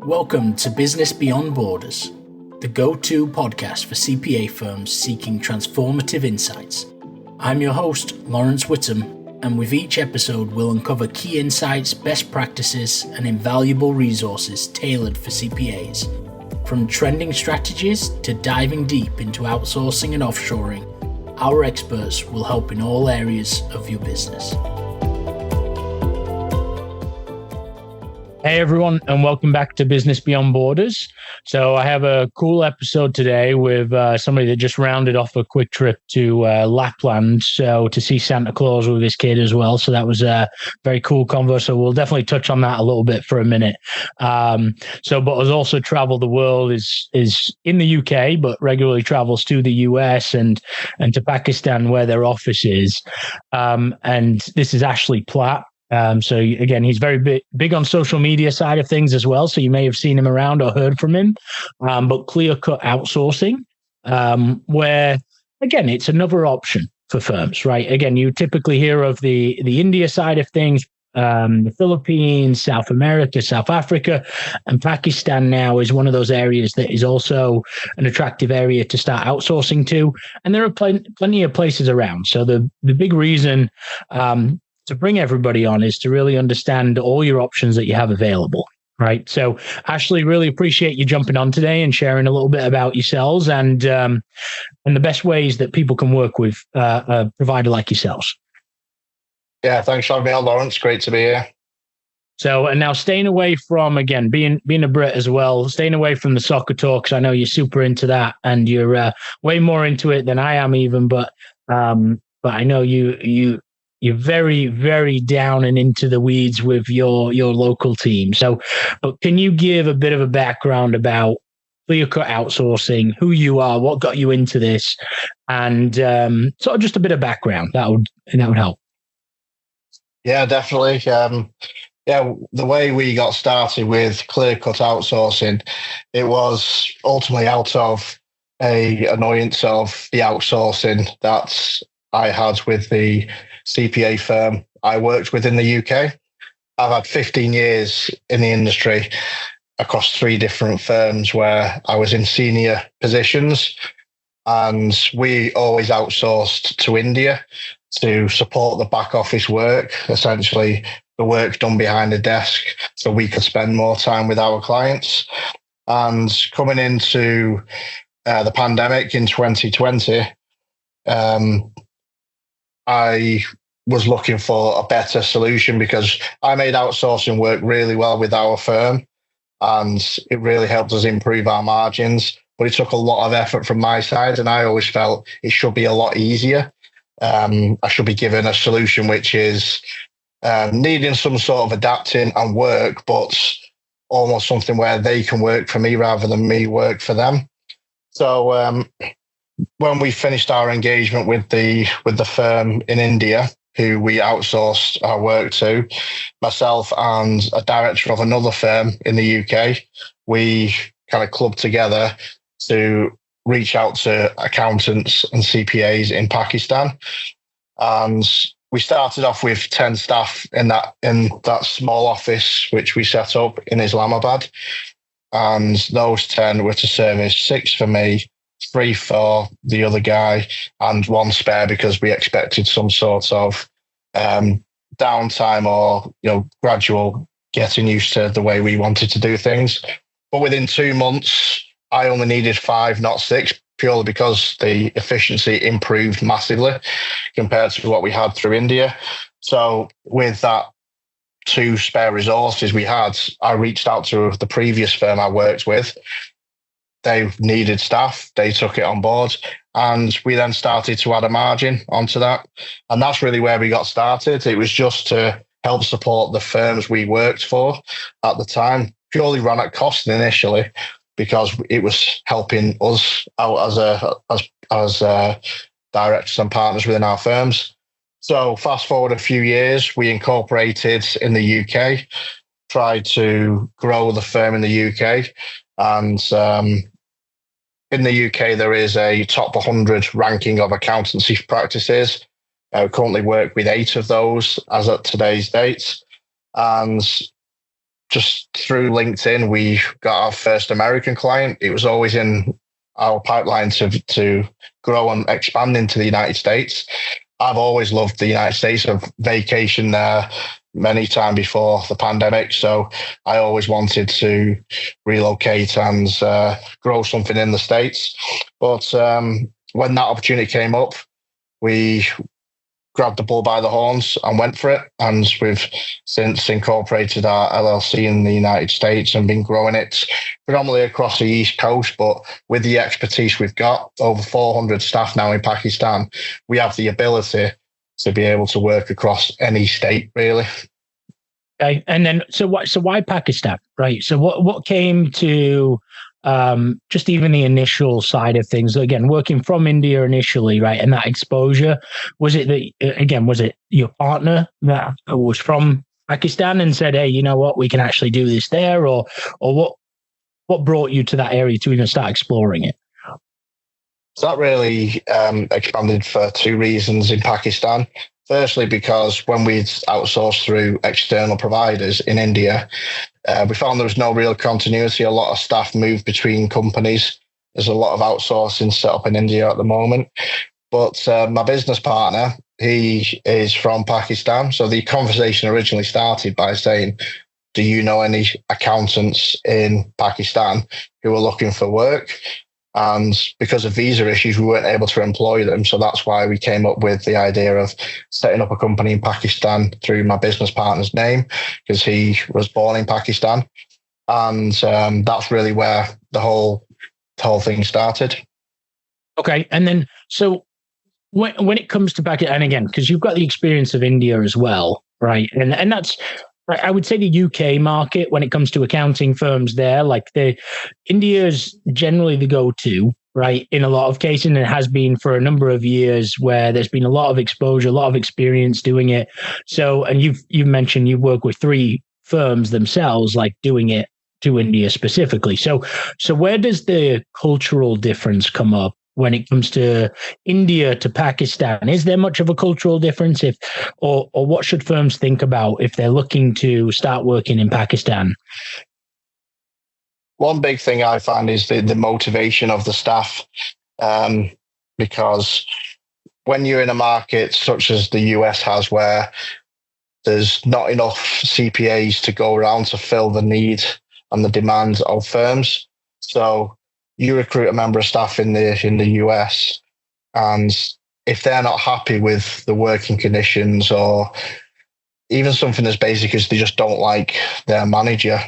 Welcome to Business Beyond Borders, the go-to podcast for CPA firms seeking transformative insights. I'm your host, Laurence Whittam, and with each episode we'll uncover key insights, best practices, and invaluable resources tailored for CPAs. From trending strategies to diving deep into outsourcing and offshoring, our experts will help in all areas of your business. Hey everyone, and welcome back to Business Beyond Borders. So I have a cool episode today with somebody that just rounded off a quick trip to Lapland, so to see Santa Claus with his kid as well. So that was a very cool convo. So we'll definitely touch on that a little bit for a minute. But has also traveled the world, is in the UK, but regularly travels to the US and to Pakistan where their office is. And this is Ashley Platt. So again, he's very big on social media side of things as well. So you may have seen him around or heard from him. But Clear Cut Outsourcing, where again, it's another option for firms, right? Again, you typically hear of the India side of things, the Philippines, South America, South Africa, and Pakistan now is one of those areas that is also an attractive area to start outsourcing to. And there are plenty of places around. So the big reason, to bring everybody on is to really understand all your options that you have available, right? So Ashley, really appreciate you jumping on today and sharing a little bit about yourselves and the best ways that people can work with a provider like yourselves. Yeah, thanks for having me on, Laurence. Great to be here. So, and now staying away from, again, being a Brit as well, staying away from the soccer talks. I know you're super into that and you're way more into it than I am even, but I know you're very, very down and into the weeds with your local team. So, but can you give a bit of a background about Clear Cut Outsourcing, who you are, what got you into this, and sort of just a bit of background? That would help. Yeah, definitely. The way we got started with Clear Cut Outsourcing, it was ultimately out of a annoyance of the outsourcing that I had with the CPA firm I worked with in the UK. I've had 15 years in the industry across 3 different firms where I was in senior positions, and we always outsourced to India to support the back office work, essentially the work done behind the desk, so we could spend more time with our clients. And coming into the pandemic in 2020, I was looking for a better solution because I made outsourcing work really well with our firm and it really helped us improve our margins. But it took a lot of effort from my side, and I always felt it should be a lot easier. I should be given a solution which is needing some sort of adapting and work, but almost something where they can work for me rather than me work for them. So when we finished our engagement with the firm in India, who we outsourced our work to, myself and a director of another firm in the UK, we kind of clubbed together to reach out to accountants and CPAs in Pakistan. And we started off with 10 staff in that small office, which we set up in Islamabad. And those 10 were to service 6 for me, 3 for the other guy, and 1 spare because we expected some sort of downtime or gradual getting used to the way we wanted to do things. But within 2 months, I only needed 5, not 6, purely because the efficiency improved massively compared to what we had through India. So with that 2 spare resources we had, I reached out to the previous firm I worked with. They needed staff, they took it on board, and we then started to add a margin onto that. And that's really where we got started. It was just to help support the firms we worked for at the time, purely run at cost initially, because it was helping us out as directors and partners within our firms. So fast forward a few years, we incorporated in the UK, tried to grow the firm in the UK, and in the UK, there is a top 100 ranking of accountancy practices. We currently work with 8 of those as at today's date. And just through LinkedIn, we got our first American client. It was always in our pipeline to grow and expand into the United States. I've always loved the United States. I've vacationed there many times before the pandemic. So I always wanted to relocate and grow something in the States. But when that opportunity came up, we grabbed the bull by the horns and went for it. And we've since incorporated our LLC in the United States and been growing it predominantly across the East Coast. But with the expertise we've got, over 400 staff now in Pakistan, we have the ability to be able to work across any state, really. Okay. And then, so why Pakistan, right? So what came to just even the initial side of things, again, working from India initially, right? And that exposure, was it your partner that was from Pakistan and said, hey, you know what, we can actually do this there, or what brought you to that area to even start exploring it? So that really expanded for two reasons in Pakistan. Firstly, because when we'd outsourced through external providers in India, we found there was no real continuity. A lot of staff moved between companies. There's a lot of outsourcing set up in India at the moment. But my business partner, he is from Pakistan. So the conversation originally started by saying, do you know any accountants in Pakistan who are looking for work? And because of visa issues, we weren't able to employ them. So that's why we came up with the idea of setting up a company in Pakistan through my business partner's name, because he was born in Pakistan. And that's really where the whole thing started. Okay. And then, so when it comes to Pakistan, and again, because you've got the experience of India as well, right? And that's, I would say, the UK market when it comes to accounting firms there, like India is generally the go-to, right? In a lot of cases, and it has been for a number of years, where there's been a lot of exposure, a lot of experience doing it. So, and you've mentioned you work with 3 firms themselves, like doing it to India specifically. So where does the cultural difference come up when it comes to India to Pakistan? Is there much of a cultural difference, or what should firms think about if they're looking to start working in Pakistan? One big thing I find is the motivation of the staff, because when you're in a market such as the US has, where there's not enough CPAs to go around to fill the need and the demand of firms. So you recruit a member of staff in the US, and if they're not happy with the working conditions, or even something as basic as they just don't like their manager,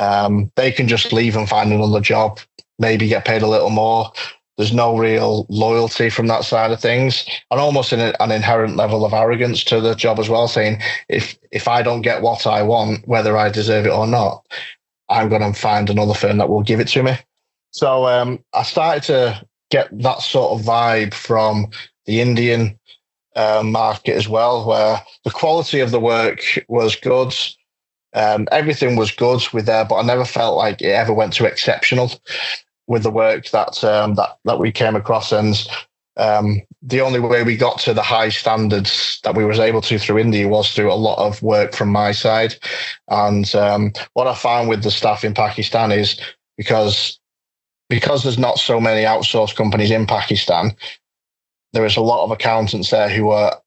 they can just leave and find another job, maybe get paid a little more. There's no real loyalty from that side of things, and almost an inherent level of arrogance to the job as well, saying if I don't get what I want, whether I deserve it or not, I'm going to find another firm that will give it to me. So I started to get that sort of vibe from the Indian market as well, where the quality of the work was good. Everything was good with there, but I never felt like it ever went to exceptional with the work that we came across. And the only way we got to the high standards that we was able to through India was through a lot of work from my side. And what I found with the staff in Pakistan is because there's not so many outsourced companies in Pakistan, there is a lot of accountants there who are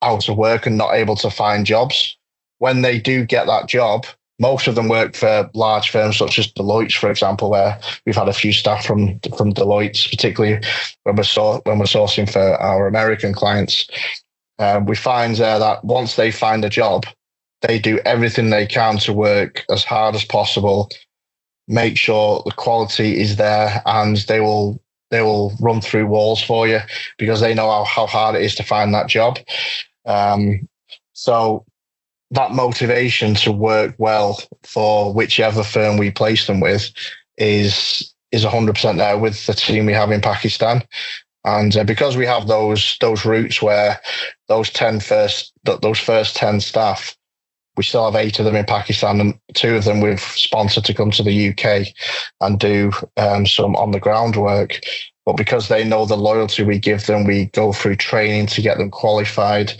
out of work and not able to find jobs. When they do get that job, most of them work for large firms such as Deloitte, for example, where we've had a few staff from Deloitte, particularly when we're sourcing for our American clients. We find there that once they find a job, they do everything they can to work as hard as possible, make sure the quality is there, and they will run through walls for you because they know how hard it is to find that job. So that motivation to work well for whichever firm we place them with is 100% there with the team we have in Pakistan. And because we have those roots where those first 10 staff, we still have 8 of them in Pakistan, and 2 of them we've sponsored to come to the UK and do some on the ground work. But because they know the loyalty we give them, we go through training to get them qualified.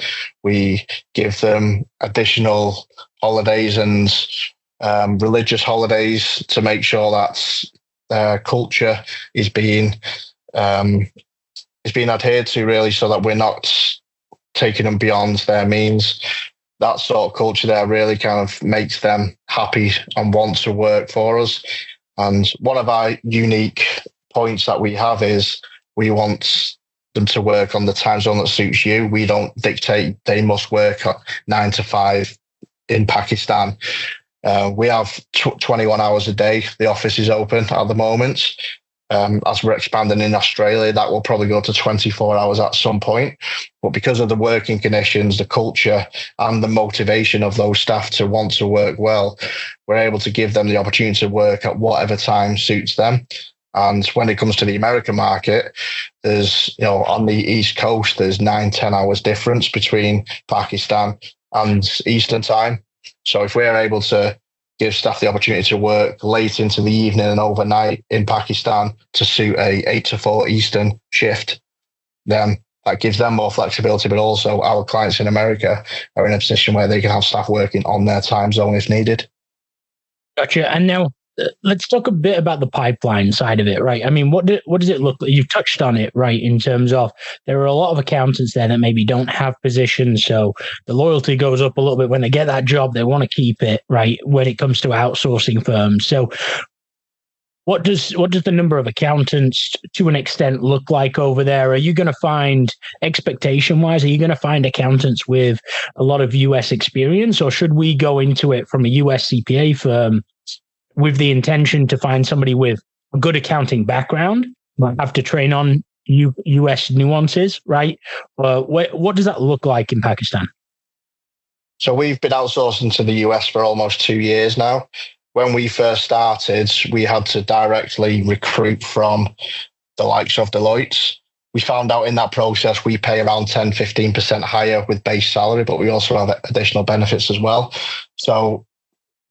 We give them additional holidays and religious holidays to make sure that culture is being adhered to, really, so that we're not taking them beyond their means. That sort of culture there really kind of makes them happy and want to work for us. And one of our unique points that we have is we want them to work on the time zone that suits you. We don't dictate they must work 9 to 5 in Pakistan. We have 21 hours a day. The office is open at the moment. As we're expanding in Australia, that will probably go to 24 hours at some point. But because of the working conditions, the culture, and the motivation of those staff to want to work well, we're able to give them the opportunity to work at whatever time suits them. And when it comes to the American market, there's, on the East Coast, there's 9-10 hours difference between Pakistan and Eastern time. So if we're able to give staff the opportunity to work late into the evening and overnight in Pakistan to suit a 8 to 4 Eastern shift, then that gives them more flexibility. But also our clients in America are in a position where they can have staff working on their time zone if needed. Gotcha. And now let's talk a bit about the pipeline side of it, right? I mean, what does it look like? You've touched on it, right? In terms of there are a lot of accountants there that maybe don't have positions. So the loyalty goes up a little bit when they get that job. They want to keep it, right? When it comes to outsourcing firms. So what does the number of accountants to an extent look like over there? Are you going to find, expectation wise, are you going to find accountants with a lot of US experience, or should we go into it from a US CPA firm with the intention to find somebody with a good accounting background, might have to train on US nuances, right? What does that look like in Pakistan? So we've been outsourcing to the US for almost 2 years now. When we first started, we had to directly recruit from the likes of Deloitte. We found out in that process, we pay around 10-15% higher with base salary, but we also have additional benefits as well. So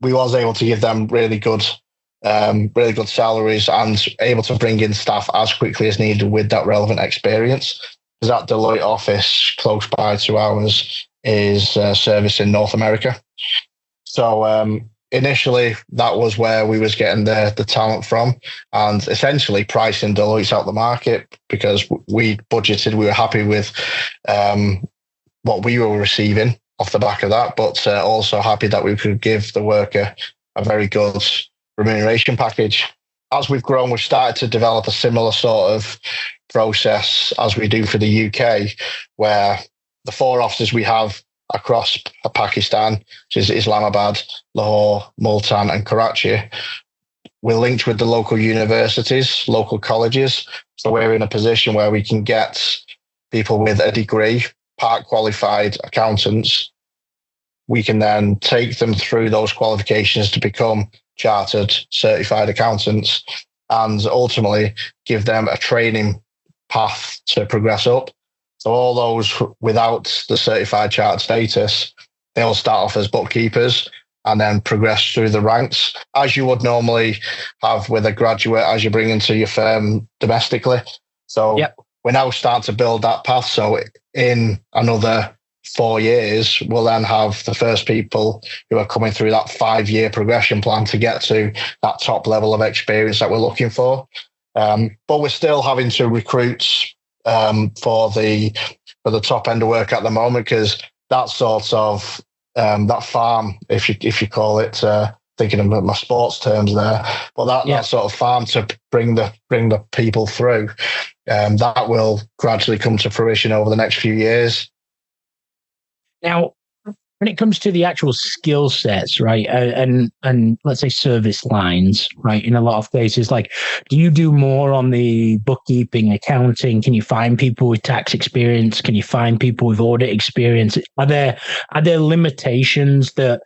we was able to give them really good salaries and able to bring in staff as quickly as needed with that relevant experience. Because that Deloitte office close by to ours is service in North America. So initially, that was where we was getting the talent from, and essentially pricing Deloitte out the market because we budgeted, we were happy with what we were receiving off the back of that, but also happy that we could give the worker a very good remuneration package. As we've grown, we've started to develop a similar sort of process as we do for the UK, where the 4 offices we have across Pakistan, which is Islamabad, Lahore, Multan and Karachi, we're linked with the local universities, local colleges. So we're in a position where we can get people with a degree, part qualified accountants. We can then take them through those qualifications to become chartered certified accountants and ultimately give them a training path to progress up. So all those without the certified chartered status, they'll start off as bookkeepers and then progress through the ranks, as you would normally have with a graduate as you bring into your firm domestically. So we're now starting to build that path. So in another 4 years, we'll then have the first people who are coming through that 5-year progression plan to get to that top level of experience that we're looking for. But we're still having to recruit for the top end of work at the moment, because that sort of that farm, if you call it, thinking of my sports terms there, but that sort of farm to bring the people through, that will gradually come to fruition over the next few years. Now, when it comes to the actual skill sets, right, and let's say service lines, right, in a lot of cases, like, do you do more on the bookkeeping, accounting? Can you find people with tax experience? Can you find people with audit experience? Are there limitations that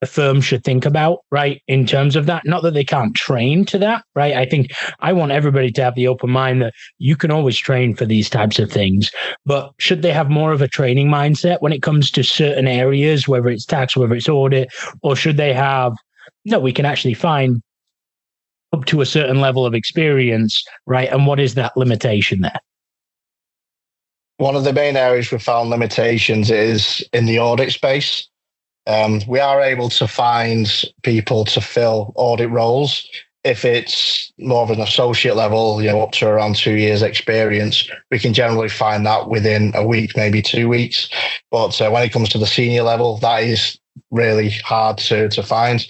a firm should think about, right, in terms of that? Not that they can't train to that, right? I think I want everybody to have the open mind that you can always train for these types of things, but should they have more of a training mindset when it comes to certain areas, whether it's tax, whether it's audit, or should they have, no, we can actually find up to a certain level of experience, right? And what is that limitation there? One of the main areas we found limitations is in the audit space. We are able to find people to fill audit roles. If it's more of an associate level, up to around 2 years experience, we can generally find that within a week, maybe 2 weeks. But when it comes to the senior level, that is really hard to find.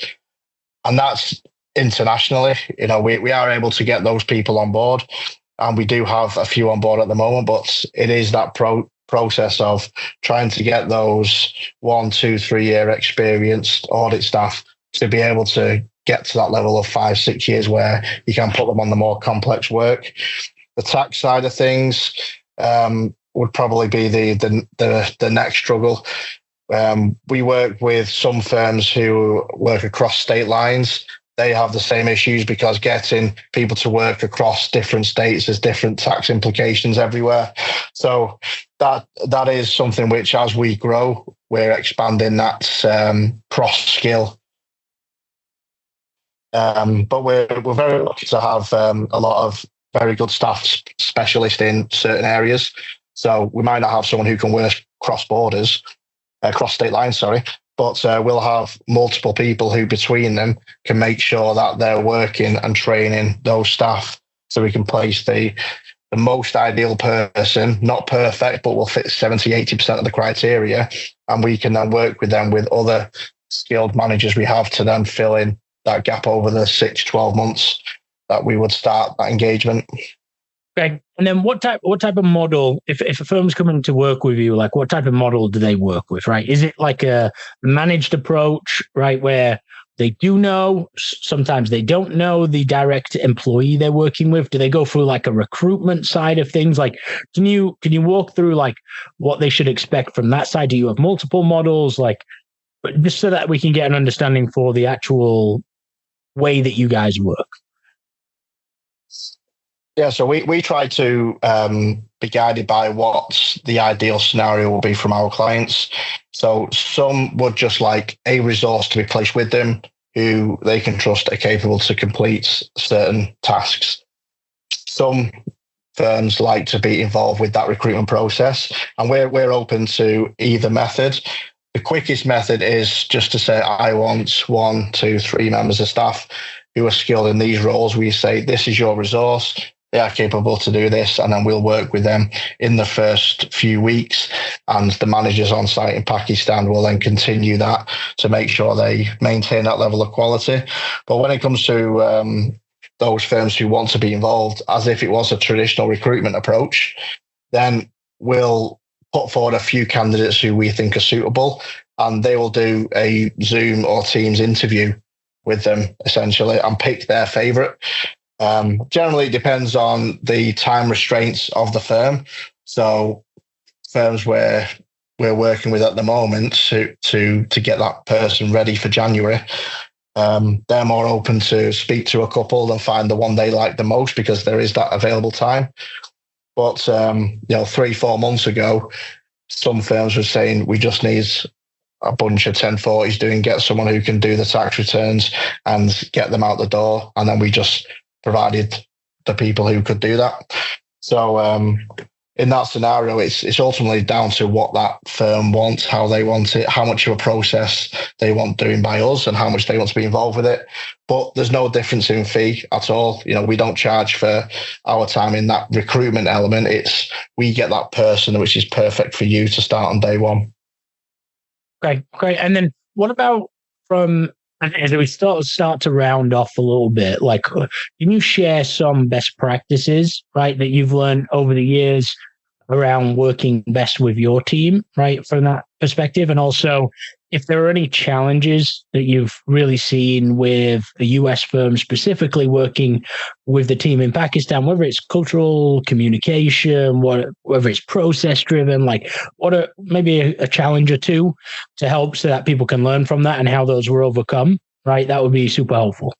And that's internationally. We are able to get those people on board, and we do have a few on board at the moment, but it is that process of trying to get those 1, 2, 3 year experienced audit staff to be able to get to that level of 5, 6 years where you can put them on the more complex work. The tax side of things would probably be the next struggle. We work with some firms who work across state lines. They have the same issues because getting people to work across different states has different tax implications everywhere. So that is something which, as we grow, we're expanding that cross skill. But we're very lucky to have a lot of very good staff specialists in certain areas. So we might not have someone who can work cross borders, cross state lines, sorry, but we'll have multiple people who between them can make sure that they're working and training those staff so we can place the most ideal person, not perfect, but will fit 70, 80% of the criteria. And we can then work with them with other skilled managers we have to then fill in that gap over the 6, 12 months that we would start that engagement. Okay. And then what type of model, if a firm's coming to work with you, like what type of model do they work with, right? Is it like a managed approach, right, where they do know, sometimes they don't know the direct employee they're working with? Do they go through like a recruitment side of things? Like, can you walk through like what they should expect from that side? Do you have multiple models? Like, but just so that we can get an understanding for the actual way that you guys work. Yeah, so we try to be guided by what the ideal scenario will be from our clients. So some would just like a resource to be placed with them who they can trust are capable to complete certain tasks. Some firms like to be involved with that recruitment process, and we're open to either method. The quickest method is just to say, I want 1, 2, 3 members of staff who are skilled in these roles. We say, this is your resource. They are capable to do this. And then we'll work with them in the first few weeks. And the managers on site in Pakistan will then continue that to make sure they maintain that level of quality. But when it comes to those firms who want to be involved as if it was a traditional recruitment approach, then we'll put forward a few candidates who we think are suitable, and they will do a Zoom or Teams interview with them essentially and pick their favorite. Generally, it depends on the time restraints of the firm. So firms where we're working with at the moment to get that person ready for January, they're more open to speak to a couple and find the one they like the most because there is that available time. But 3-4 months ago, some firms were saying we just need a bunch of 1040s get someone who can do the tax returns and get them out the door. And then we just provided the people who could do that. So in that scenario, it's ultimately down to what that firm wants, how they want it, how much of a process they want doing by us and how much they want to be involved with it. But there's no difference in fee at all. We don't charge for our time in that recruitment element. It's we get that person which is perfect for you to start on day one. Okay, great. And then what about as we start to round off a little bit, like, can you share some best practices, right, that you've learned over the years around working best with your team, right, from that perspective? And also, if there are any challenges that you've really seen with a US firm specifically working with the team in Pakistan, whether it's cultural communication, whether it's process driven, like what are maybe a challenge or two to help so that people can learn from that and how those were overcome, right? That would be super helpful.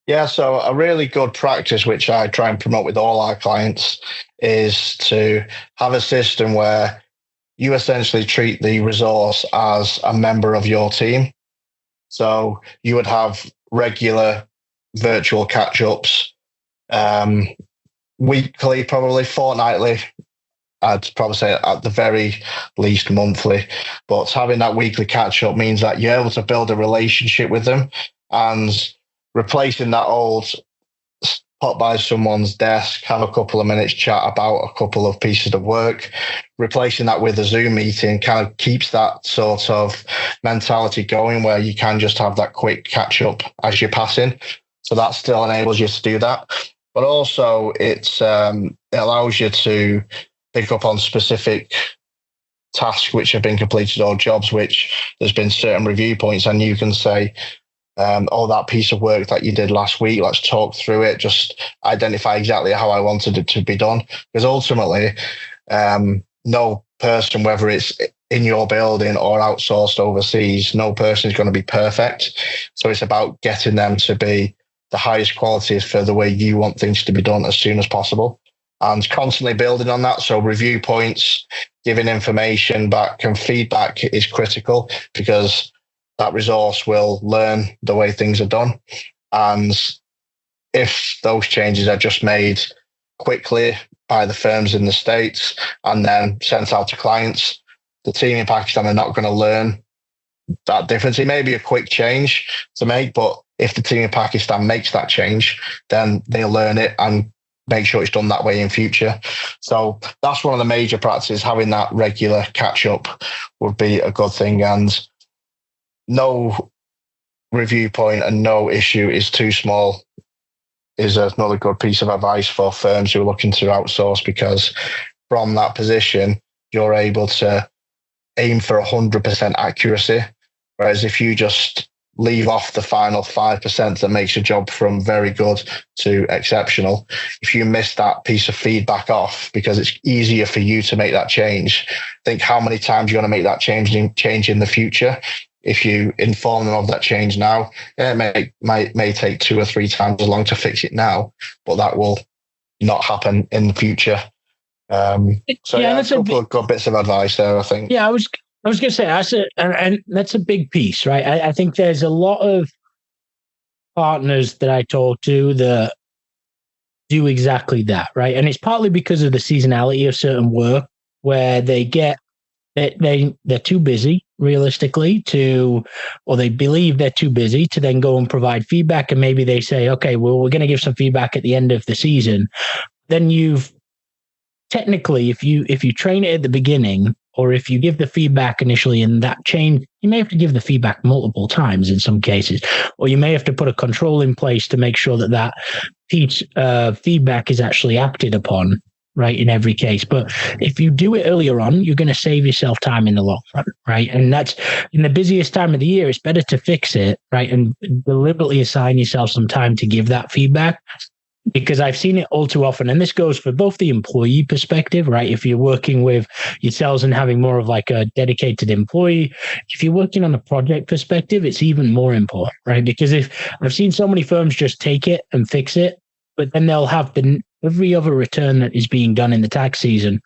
Yeah, so a really good practice, which I try and promote with all our clients, is to have a system where you essentially treat the resource as a member of your team. So you would have regular virtual catch-ups, weekly, probably fortnightly, I'd probably say at the very least monthly. But having that weekly catch up means that you're able to build a relationship with them, and replacing that old pop by someone's desk, have a couple of minutes chat about a couple of pieces of work, replacing that with a Zoom meeting kind of keeps that sort of mentality going where you can just have that quick catch up as you're passing. So that still enables you to do that. But also it allows you to pick up on specific tasks which have been completed or jobs which there's been certain review points, and you can say, that piece of work that you did last week, let's talk through it, just identify exactly how I wanted it to be done. Because ultimately, no person, whether it's in your building or outsourced overseas, no person is going to be perfect. So it's about getting them to be the highest qualities for the way you want things to be done as soon as possible, and constantly building on that. So review points, giving information back, and feedback is critical because that resource will learn the way things are done. And if those changes are just made quickly by the firms in the States and then sent out to clients, the team in Pakistan are not going to learn that difference. It may be a quick change to make, but if the team in Pakistan makes that change, then they'll learn it and make sure it's done that way in future. So that's one of the major practices. Having that regular catch up would be a good thing. And no review point and no issue is too small is another good piece of advice for firms who are looking to outsource, because from that position, you're able to aim for 100% accuracy. Whereas if you just leave off the final 5% that makes your job from very good to exceptional, if you miss that piece of feedback off because it's easier for you to make that change, think how many times you're going to make that change in the future. If you inform them of that change now, it may take 2 or 3 times as long to fix it now, but that will not happen in the future. That's a couple of good bits of advice there, I think. Yeah, I was going to say, and that's a big piece, right? I think there's a lot of partners that I talk to that do exactly that, right? And it's partly because of the seasonality of certain work where they're too busy realistically or they believe they're too busy to then go and provide feedback. And maybe they say, okay, well, we're going to give some feedback at the end of the season. Then you've technically, if you train it at the beginning, or if you give the feedback initially in that chain, you may have to give the feedback multiple times in some cases, or you may have to put a control in place to make sure that feedback is actually acted upon, right, in every case. But if you do it earlier on, you're going to save yourself time in the long run, right? And that's in the busiest time of the year, it's better to fix it, right, and deliberately assign yourself some time to give that feedback. Because I've seen it all too often, and this goes for both the employee perspective, right? If you're working with yourselves and having more of like a dedicated employee, if you're working on a project perspective, it's even more important, right? Because if I've seen so many firms just take it and fix it, but then they'll have every other return that is being done in the tax season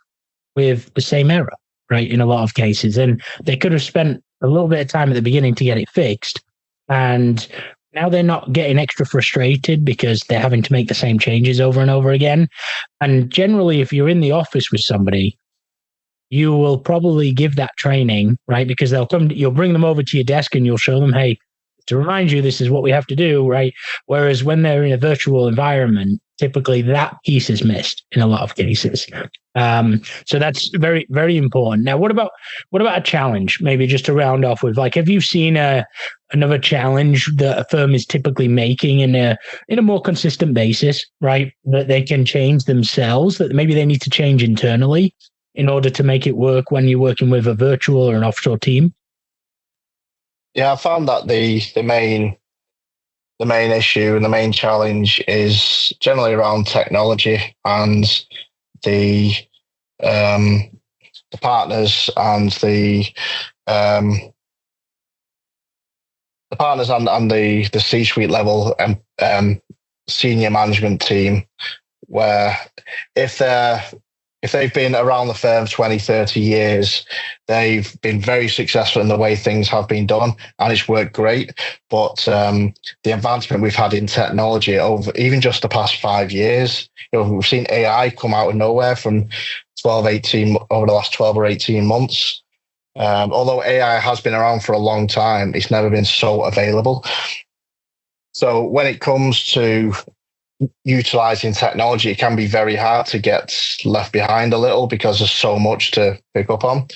with the same error, right? In a lot of cases, and they could have spent a little bit of time at the beginning to get it fixed, and now they're not getting extra frustrated because they're having to make the same changes over and over again. And generally, if you're in the office with somebody, you will probably give that training, right? Because you'll bring them over to your desk and you'll show them, hey, to remind you, this is what we have to do, right? Whereas when they're in a virtual environment, typically that piece is missed in a lot of cases. So that's very, very important. Now, what about a challenge? Maybe just to round off with, like, have you seen another challenge that a firm is typically making in a more consistent basis, right? That they can change themselves, that maybe they need to change internally in order to make it work when you're working with a virtual or an offshore team? Yeah, I found that the main issue and the main challenge is generally around technology, and the partners and the C-suite level senior management team, where if they've been around the firm 20, 30 years, they've been very successful in the way things have been done, and it's worked great. But the advancement we've had in technology over even just the past 5 years, we've seen AI come out of nowhere from over the last 12 or 18 months. Although AI has been around for a long time, it's never been so available. So when it comes to utilizing technology, it can be very hard to get left behind a little because there's so much to pick up on.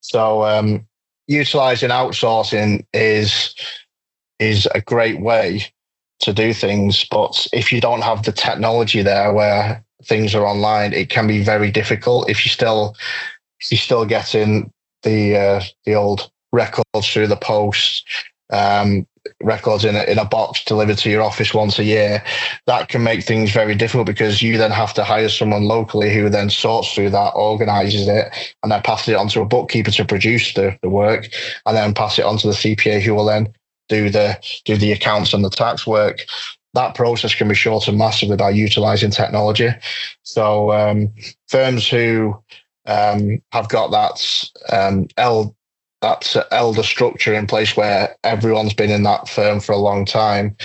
So utilizing outsourcing is a great way to do things, but if you don't have the technology there where things are online, it can be very difficult. If you're still getting the old records through the post, records in a box delivered to your office once a year, that can make things very difficult because you then have to hire someone locally who then sorts through that, organizes it, and then passes it on to a bookkeeper to produce the work, and then pass it on to the CPA who will then do the accounts and the tax work. That process can be shortened massively by utilizing technology. So firms who have got that elder structure in place where everyone's been in that firm for a long time,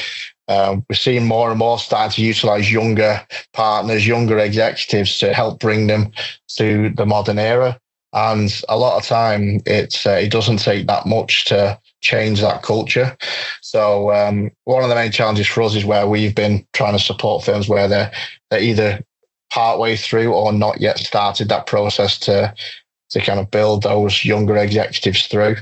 we're seeing more and more starting to utilize younger partners, younger executives to help bring them to the modern era. And a lot of time, it doesn't take that much to change that culture. So one of the main challenges for us is where we've been trying to support firms where they're either partway through or not yet started that process to kind of build those younger executives through.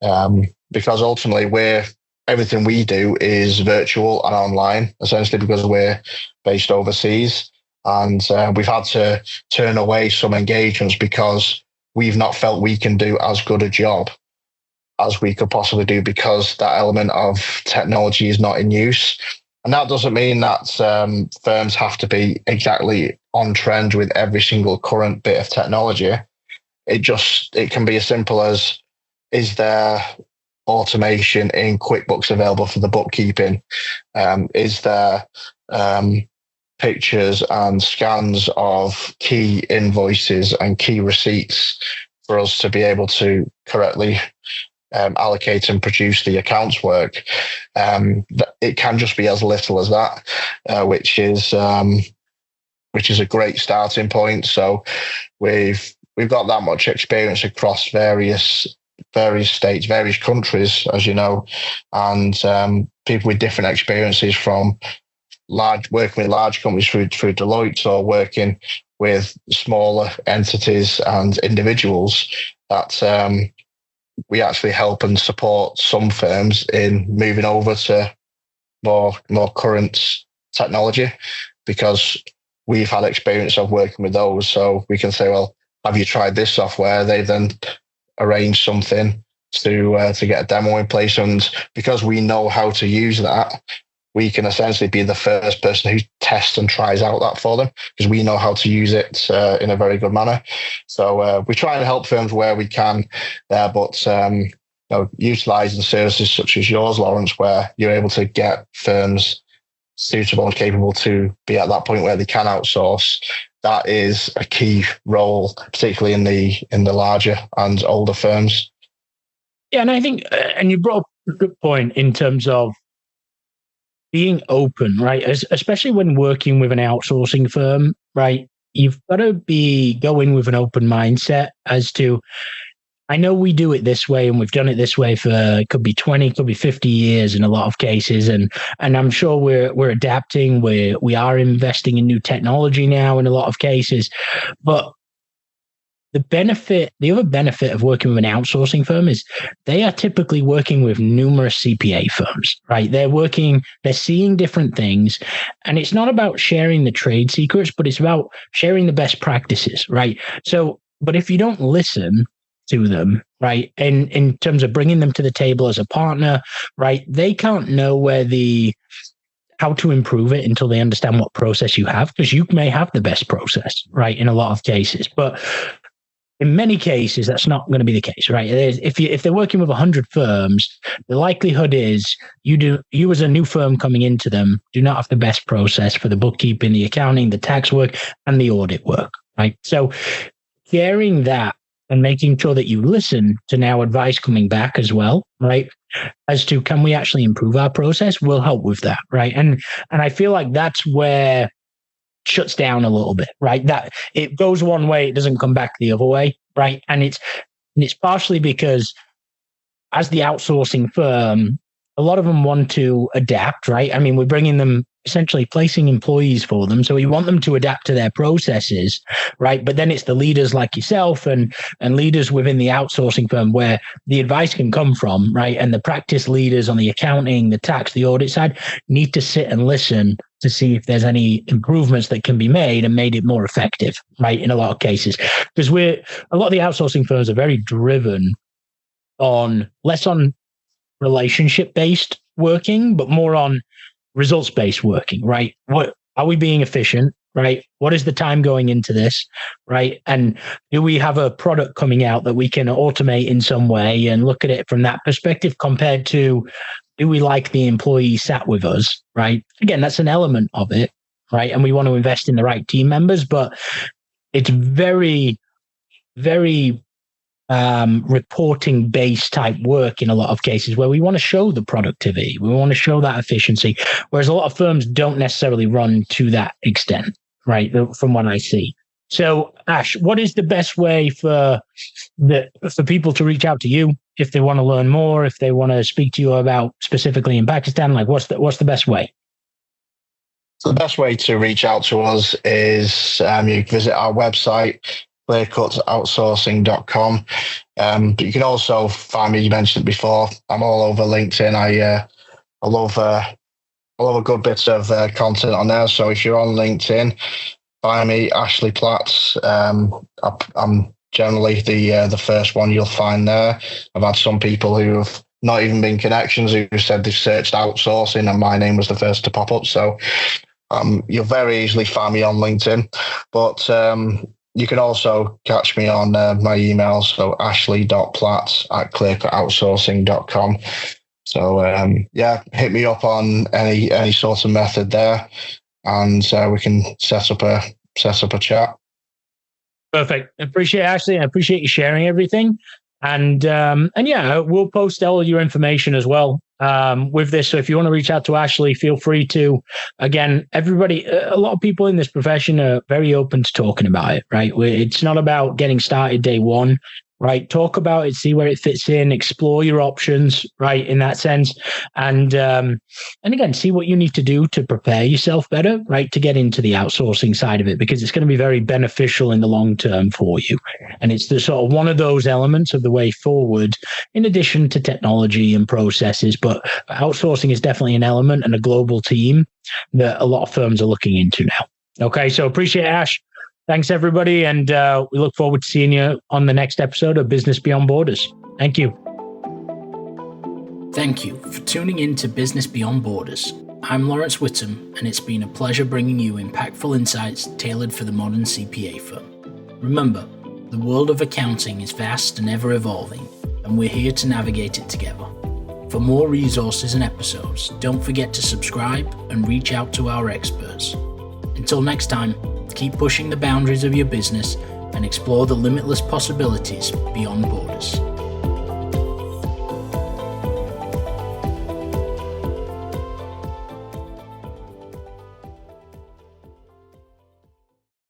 Because ultimately everything we do is virtual and online, essentially because we're based overseas. And we've had to turn away some engagements because we've not felt we can do as good a job as we could possibly do because that element of technology is not in use. And that doesn't mean that firms have to be exactly on trend with every single current bit of technology. It can be as simple as, is there automation in QuickBooks available for the bookkeeping? Is there pictures and scans of key invoices and key receipts for us to be able to correctly allocate and produce the accounts work? It can just be as little as that, which is a great starting point. So we've got that much experience across various states, various countries, as you know, and people with different experiences from working with large companies through Deloitte or working with smaller entities and individuals, that we actually help and support some firms in moving over to more current technology because we've had experience of working with those. So we can say, well, have you tried this software? They then arrange something to get a demo in place. And because we know how to use that, we can essentially be the first person who tests and tries out that for them because we know how to use it in a very good manner. So we try and help firms where we can there, but utilising services such as yours, Laurence, where you're able to get firms suitable and capable to be at that point where they can outsource, that is a key role, particularly in the larger and older firms. Yeah, and I think, and you brought up a good point in terms of being open, right? Especially when working with an outsourcing firm, right? You've got to be going with an open mindset as to, I know we do it this way and we've done it this way for, it could be 20, could be 50 years in a lot of cases. And I'm sure we're adapting, we are investing in new technology now in a lot of cases. But the other benefit of working with an outsourcing firm is they are typically working with numerous CPA firms, right? They're seeing different things, and it's not about sharing the trade secrets, but it's about sharing the best practices, right? So, but if you don't listen to them, right, and in terms of bringing them to the table as a partner, right, they can't know how to improve it until they understand what process you have, because you may have the best process, right, in a lot of cases, but in many cases, that's not going to be the case, right? If they're working with 100 firms, the likelihood is you as a new firm coming into them do not have the best process for the bookkeeping, the accounting, the tax work, and the audit work, right? So sharing that and making sure that you listen to now advice coming back as well, right? As to, can we actually improve our process, will help with that, right? And I feel like that's where shuts down a little bit, right? That it goes one way, it doesn't come back the other way, right? And it's partially because as the outsourcing firm, a lot of them want to adapt, right? I mean, we're bringing them, essentially placing employees for them. So we want them to adapt to their processes, right? But then it's the leaders like yourself and leaders within the outsourcing firm where the advice can come from, right? And the practice leaders on the accounting, the tax, the audit side need to sit and listen to see if there's any improvements that can be made and made it more effective, right? In a lot of cases, because a lot of the outsourcing firms are very driven on less on relationship-based working, but more on results-based working, right? What are we being efficient, right? What is the time going into this, right? And do we have a product coming out that we can automate in some way and look at it from that perspective compared to, do we like the employee sat with us, right? Again, that's an element of it, right? And we want to invest in the right team members, but it's very, very reporting based type work in a lot of cases where we want to show the productivity, we want to show that efficiency, whereas a lot of firms don't necessarily run to that extent, right? From what I see. So Ash, what is the best way for people to reach out to you if they want to learn more, if they want to speak to you about specifically in Pakistan? Like what's the best way? So the best way to reach out to us is you can visit our website, clearcutoutsourcing.com. But you can also find me, you mentioned it before, I'm all over LinkedIn. I love a good bit of content on there. So if you're on LinkedIn, find me, Ashley Platt. I'm generally the first one you'll find there. I've had some people who have not even been connections who said they've searched outsourcing and my name was the first to pop up. So you'll very easily find me on LinkedIn. But you can also catch me on my email, so ashley.platt@clearcutoutsourcing.com. So hit me up on any sort of method there, and we can set up a chat. Perfect. Appreciate it, Ashley. I appreciate you sharing everything. And we'll post all your information as well with this. So if you want to reach out to Ashley, feel free to. Again, everybody, a lot of people in this profession are very open to talking about it, right? It's not about getting started day one, right? Talk about it, see where it fits in, explore your options, right? In that sense. And again, see what you need to do to prepare yourself better, right? To get into the outsourcing side of it, because it's going to be very beneficial in the long term for you. And it's the sort of one of those elements of the way forward, in addition to technology and processes. But outsourcing is definitely an element and a global team that a lot of firms are looking into now. Okay. So appreciate it, Ash. Thanks, everybody. And we look forward to seeing you on the next episode of Business Beyond Borders. Thank you. Thank you for tuning in to Business Beyond Borders. I'm Laurence Whittam, and it's been a pleasure bringing you impactful insights tailored for the modern CPA firm. Remember, the world of accounting is vast and ever evolving, and we're here to navigate it together. For more resources and episodes, don't forget to subscribe and reach out to our experts. Until next time, keep pushing the boundaries of your business and explore the limitless possibilities beyond borders.